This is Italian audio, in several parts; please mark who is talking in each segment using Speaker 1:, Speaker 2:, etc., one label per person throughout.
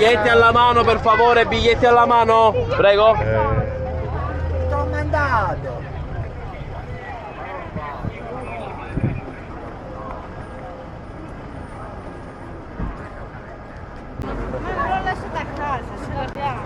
Speaker 1: Biglietti alla mano, per favore, biglietti alla mano. Prego.
Speaker 2: T'ho mandato.
Speaker 3: Ma l'ho lasciata a casa, ce l'abbiamo.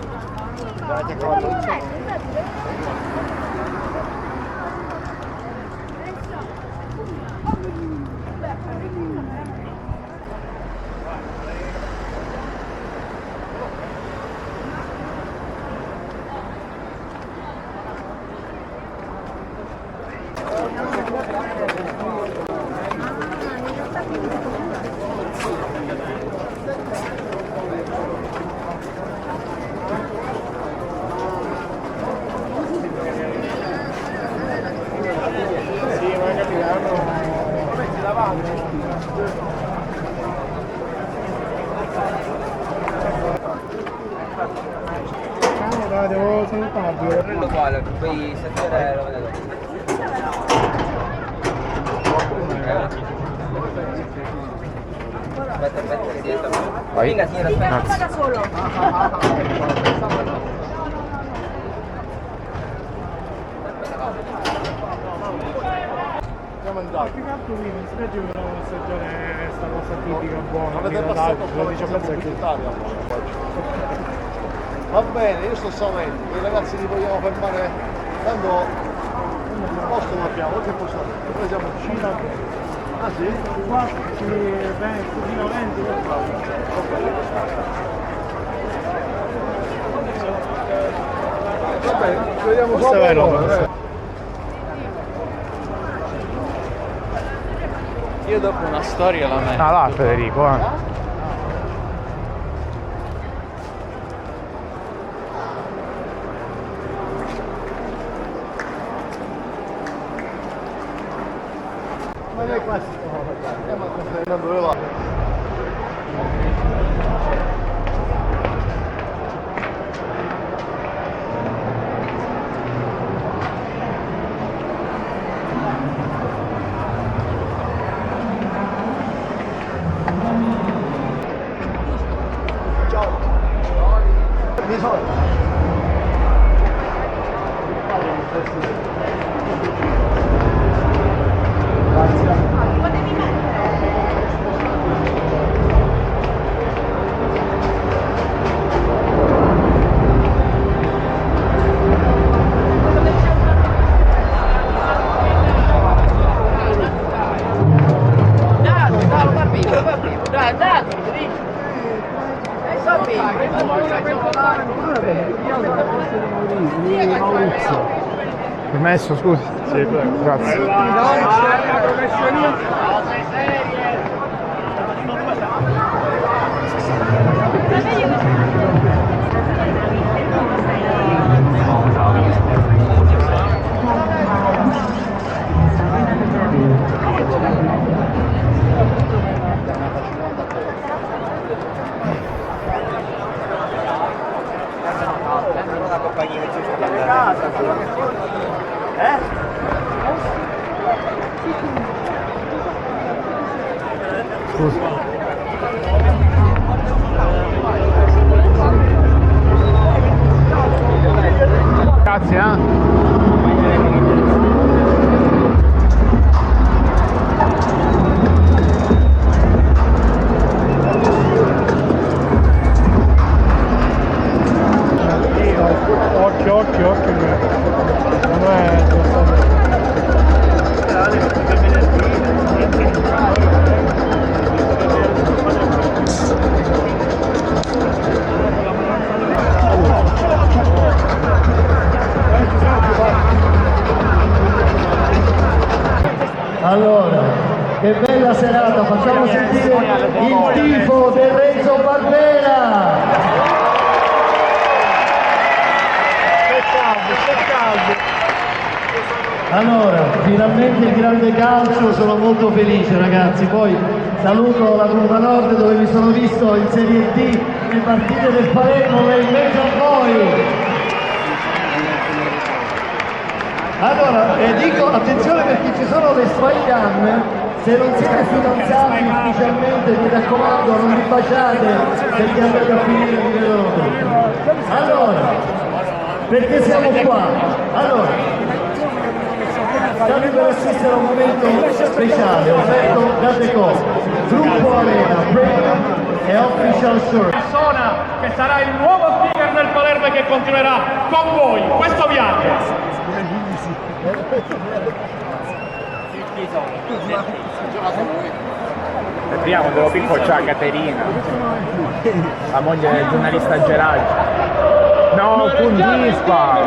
Speaker 4: Devo salutarvi.
Speaker 1: Quello uguale, poi 7 euro lo vedo. Aspetta, che rientro. Venga signora, aspetta.
Speaker 3: Vada solo.
Speaker 4: Più che altro qui in spiaggia volevo assaggiare questa cosa tipica buona. Avete passato un po' di pubblicitaria.
Speaker 5: Va bene, io sto salendo, i ragazzi li vogliamo fermare, tanto il posto lo abbiamo, che posto abbiamo? Noi siamo vicino. Ah sì?
Speaker 4: Qua ci viene fino a 20
Speaker 5: Va bene, ci vediamo
Speaker 4: Questo è vero.
Speaker 5: dopo.
Speaker 6: Io dopo una storia la metto.
Speaker 4: Ah là Federico,
Speaker 5: Ma non è questo, andiamo a confermare dove va.
Speaker 3: Potevi mettere.
Speaker 4: Permesso, scusi? Sì, prego. Grazie. Scusa. Grazie, Occhio, non è
Speaker 2: Allora, che bella serata, facciamo sentire il tifo del Renzo Barbera! Allora, finalmente il grande calcio, sono molto felice ragazzi, poi saluto la Curva Nord dove mi sono visto in Serie D le partite del Palermo e in mezzo a voi! Allora, dico attenzione perché ci sono le spy cam Se non siete fidanzati ufficialmente, mi raccomando, non vi baciate perché andate a finire vi vedono tutti. Allora, perché siamo qua? Allora, state per assistere a un momento speciale offerto da Deco, Gruppo Arena, Premium e Official Shirt.
Speaker 4: Persona che sarà il nuovo speaker del Palermo e che continuerà con voi questo viaggio.
Speaker 6: Entriamo, te lo picco c'ha Caterina, la moglie del giornalista Gerardi. No, Kundispa!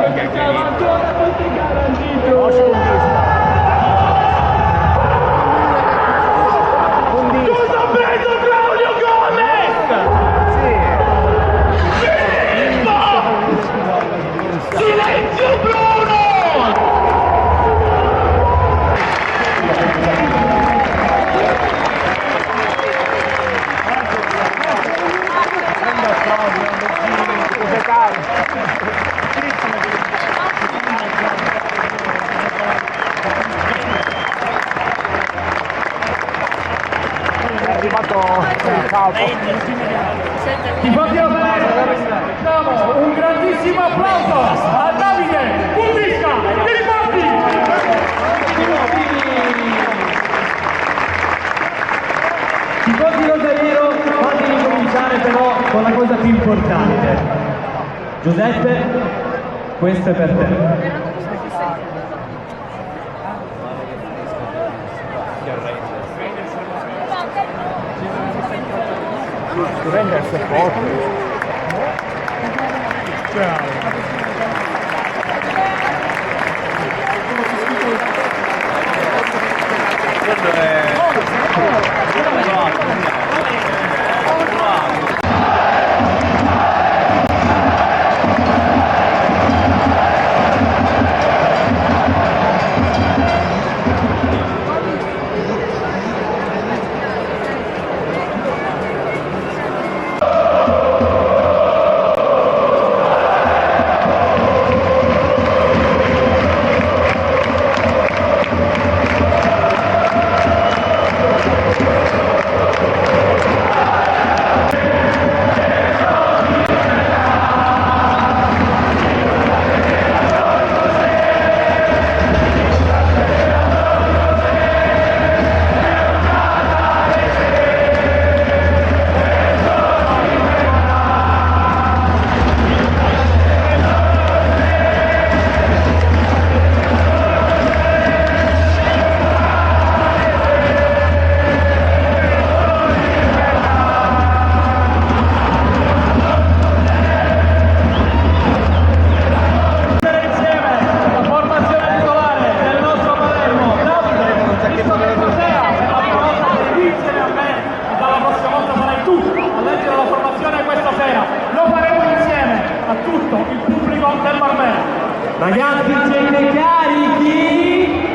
Speaker 4: Cosa ha preso Claudio Gomez? Sì! Silenzio Bruno!
Speaker 6: È arrivato il capo.
Speaker 4: Tifosi del Palermo, facciamo un grandissimo applauso a Davide Kundispa dei Monti!
Speaker 2: Tifosi rosariero, fatemi cominciare però con la cosa più importante. Giuseppe, questo è per te.
Speaker 6: Rendersi forte.
Speaker 2: Ragazzi, siete carichi?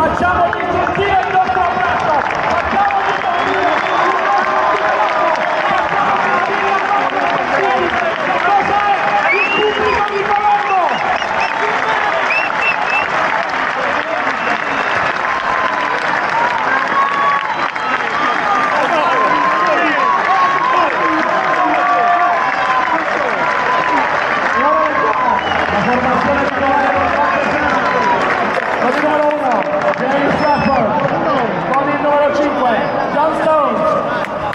Speaker 2: facciamoci sentire il nostro abbraccio, facciamoci sentire il cos'è il pubblico di Palermo? La formazione di Palermo con il numero 1 James Trafford, con il numero 5 John Stones,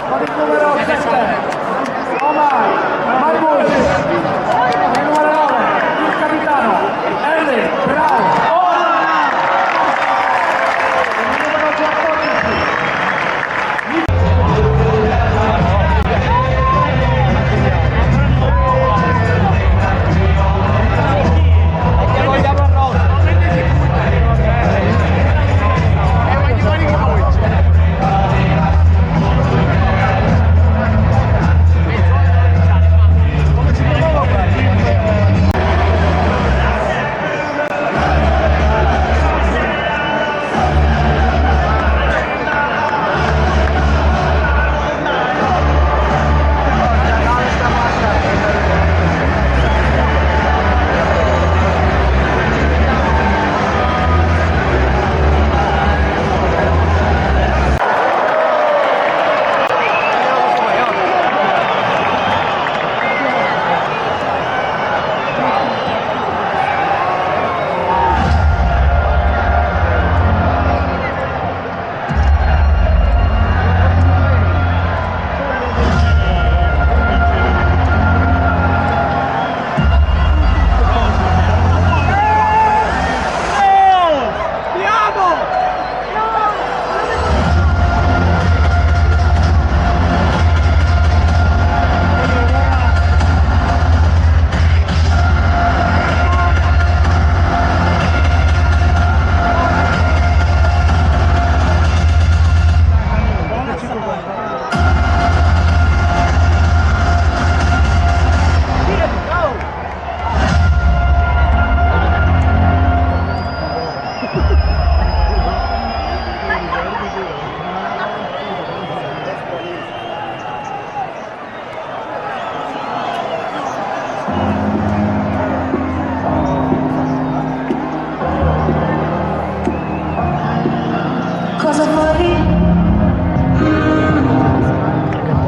Speaker 2: con il numero 7 Omar Marbush, con il numero 9 il capitano Henry Brown, con il numero 14
Speaker 7: Cosa fai?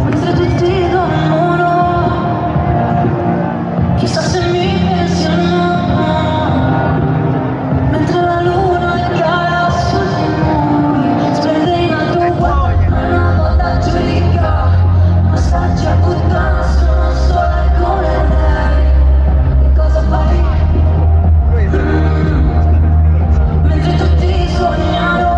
Speaker 7: Mentre tutti dormono, chissà se mi pensi o no. Mentre la luna cala su di noi, splende in alto una volta giurica, massaggia puttana, sono sola con lei. E cosa fai? Mentre tutti sognano,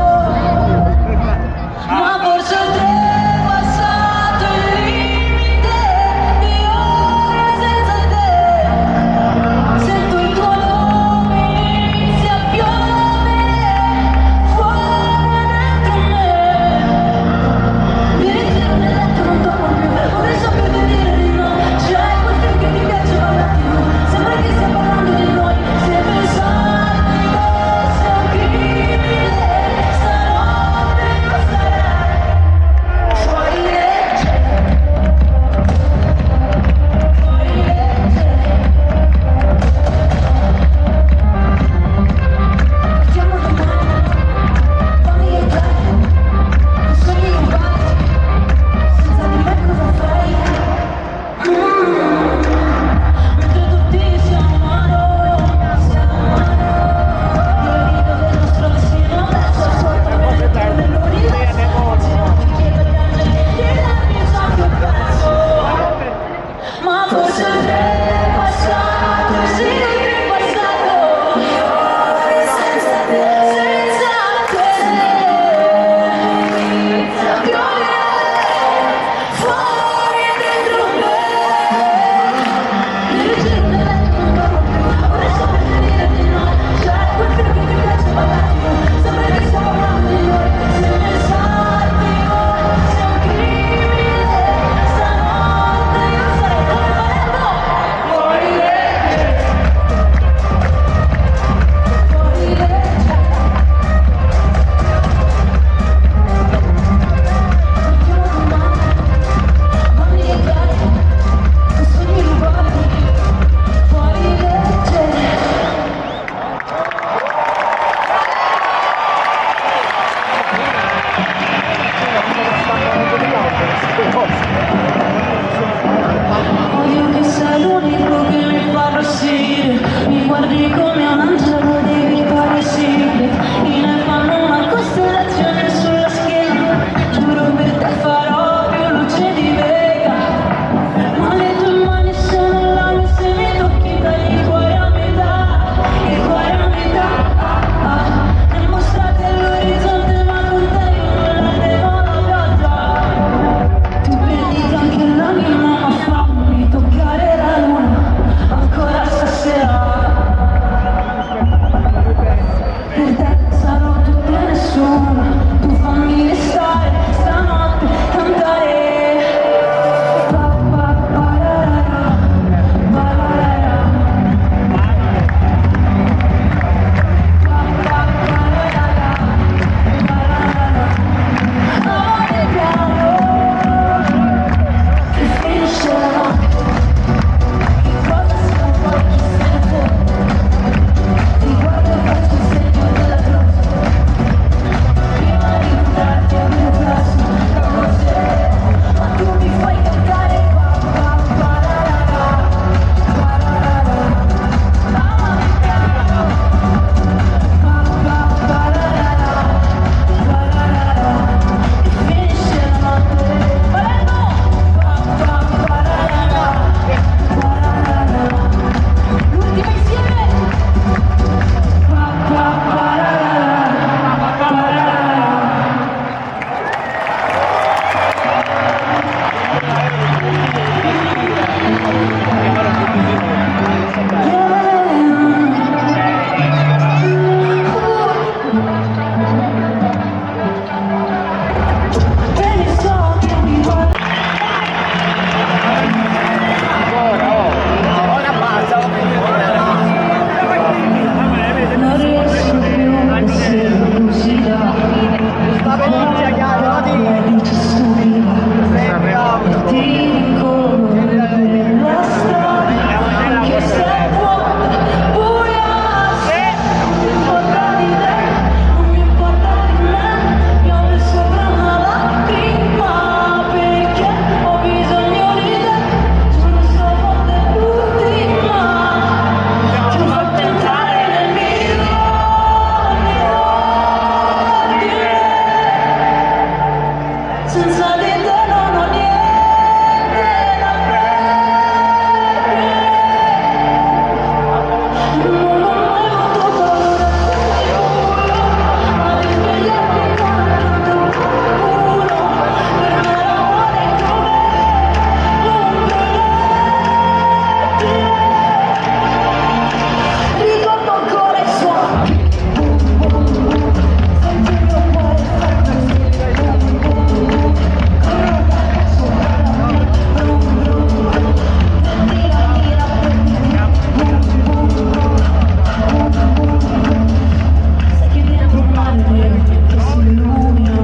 Speaker 7: possibile, mi guardi come un angelo di Victoria's Secret, i ne fanno una costellazione sulla schiena, giuro per te farò più luce di Vega, ma le tue mani sono lame se mi tocchi dagli il cuore a metà, il cuore a metà, mi mostrate l'orizzonte ma con te io non la devo la pioggia, tu prendi anche l'anima ma fammi toccare la luna, ancora stasera, per te sarò tutto e nessuno, tu fammi restare stanotte, cantare. Pa, pa, pararara, pararara. Pa, pa, pararara, pararara. Amore piano, che finisce la notte, che cosa siamo poi, chi se ne fotte, ti guardo e faccio il segno della croce, prima di butarti a un classo, la voce, ma tu mi fai cantare pa, pa, pararara, pararara. Amore piano, pa, pa, pararara, pararara. Che finisce la notte, volendo, pa, pa, pararara, pararara. L'ultima insieme, pa, pa, pararara, pararara. Che ne so che mi guardi. Non riesco più a essere lucida, mi dici stupida, ti rincorro nella storia, anche se è vuota, buia, non mi importa di te, non mi importa di me, piove sopra una lacrima, perché ho bisogno di te, sono stavolta l'ultima, ti ho fatto entrare nel mio senza di te non ho niente da perdere, non ho mai avuto paura del buio, ma di svegliarmi accanto a qualcuno, per me l'amore è come un proiettile, ricordo ancora il suono, senti il mio cuore far così, sai che viene un mare che si illumina,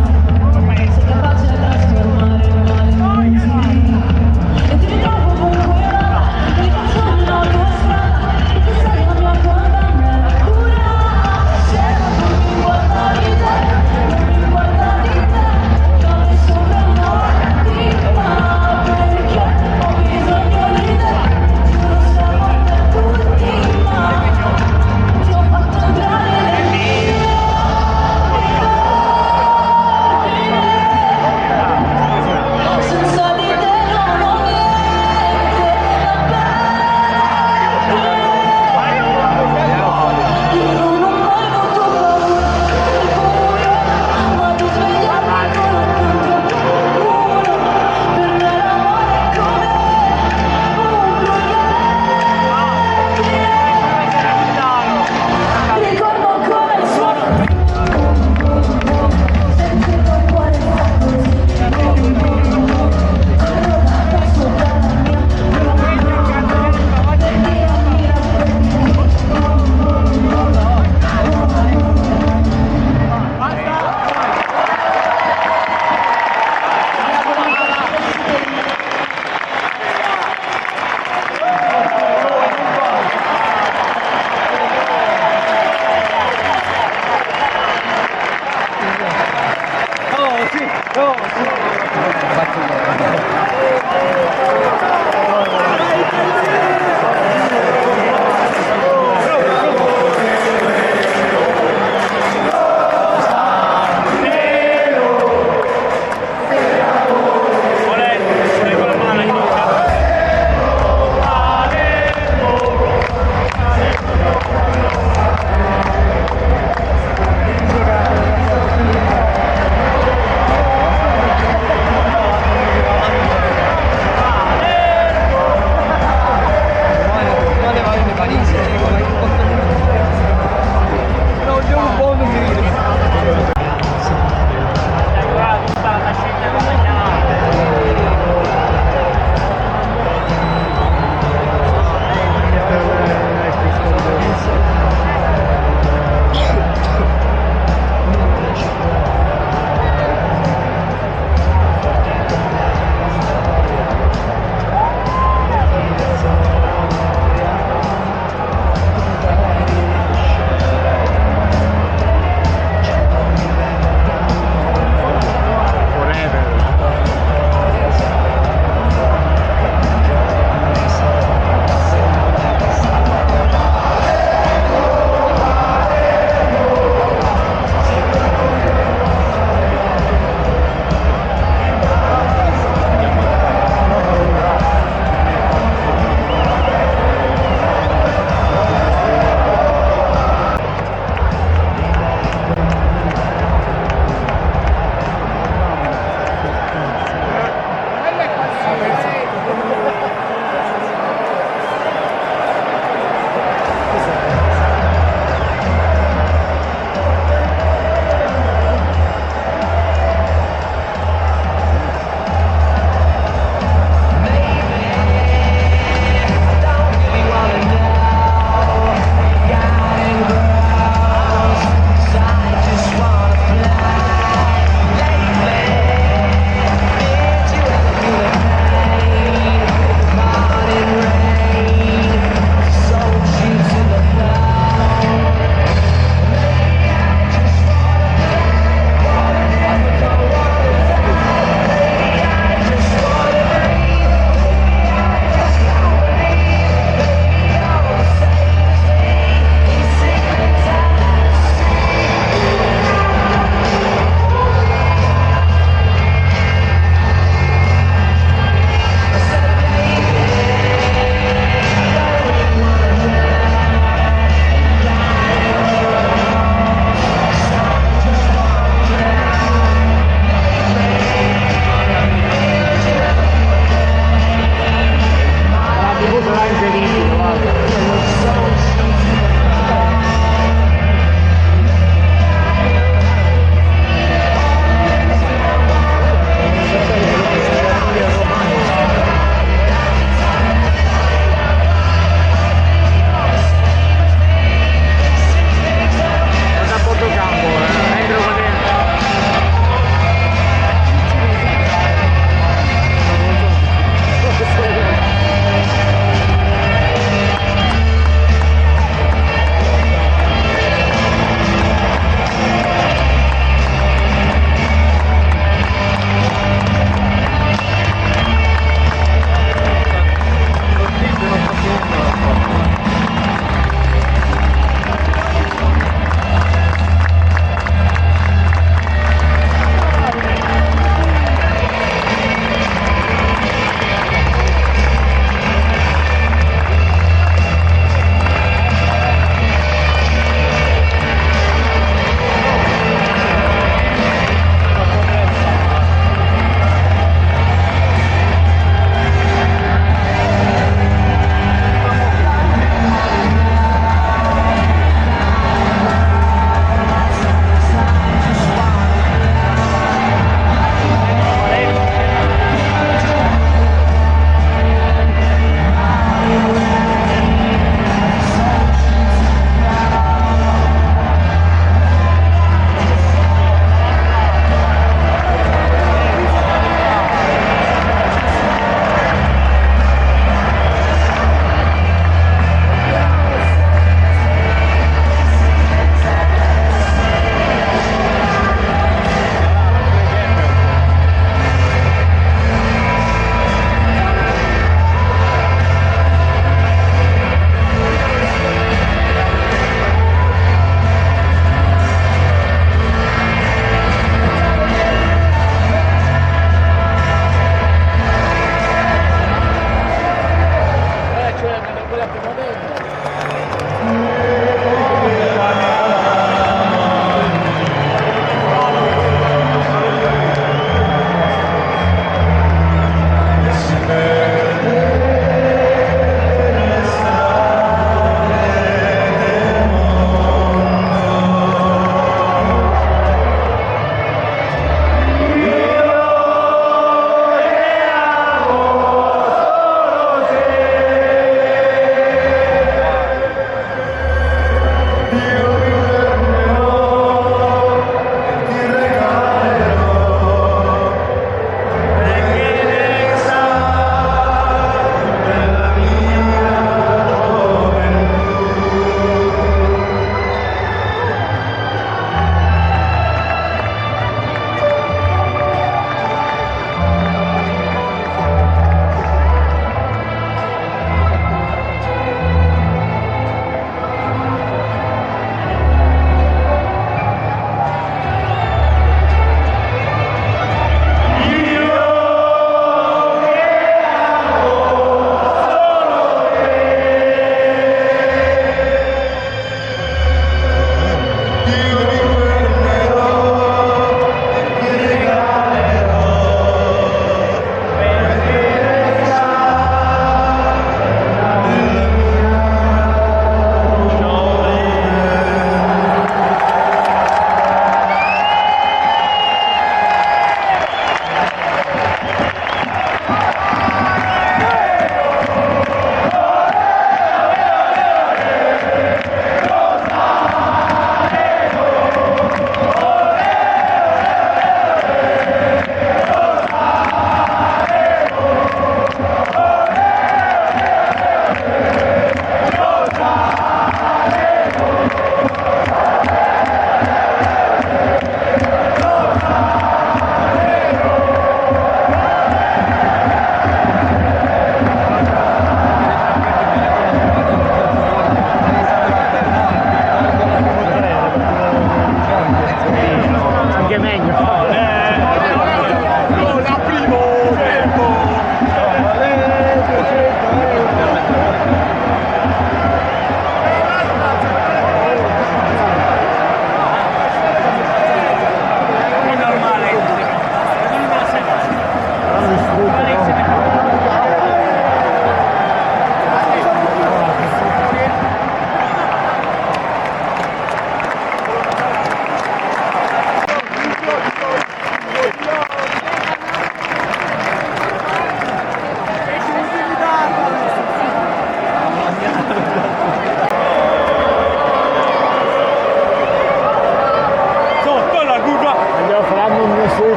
Speaker 7: sei capace di trasformare il male in benzina, e ti ritrovo ovunque là, mi faccio una tua strada, perché sei la mia compagnia, la cura, se non mi importa di te, non mi importa di te, piove sopra una lacrima, perché ho bisogno di te, sono stavolta l'ultima, ti ho fatto entrare nel mio senza di te non ho niente da perdere, io non ho mai avuto paura del buio, ma di svegliarmi ancora accanto a qualcuno, per me l'amore è come un proiettile, ricordo ancora il suono, senti il mio cuore fa così, passo dalla mia
Speaker 5: Oh, sì.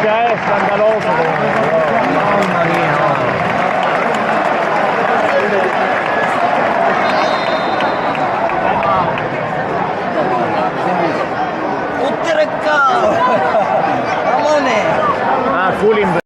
Speaker 4: Già è scandaloso
Speaker 6: Mamma mia. Ah, full in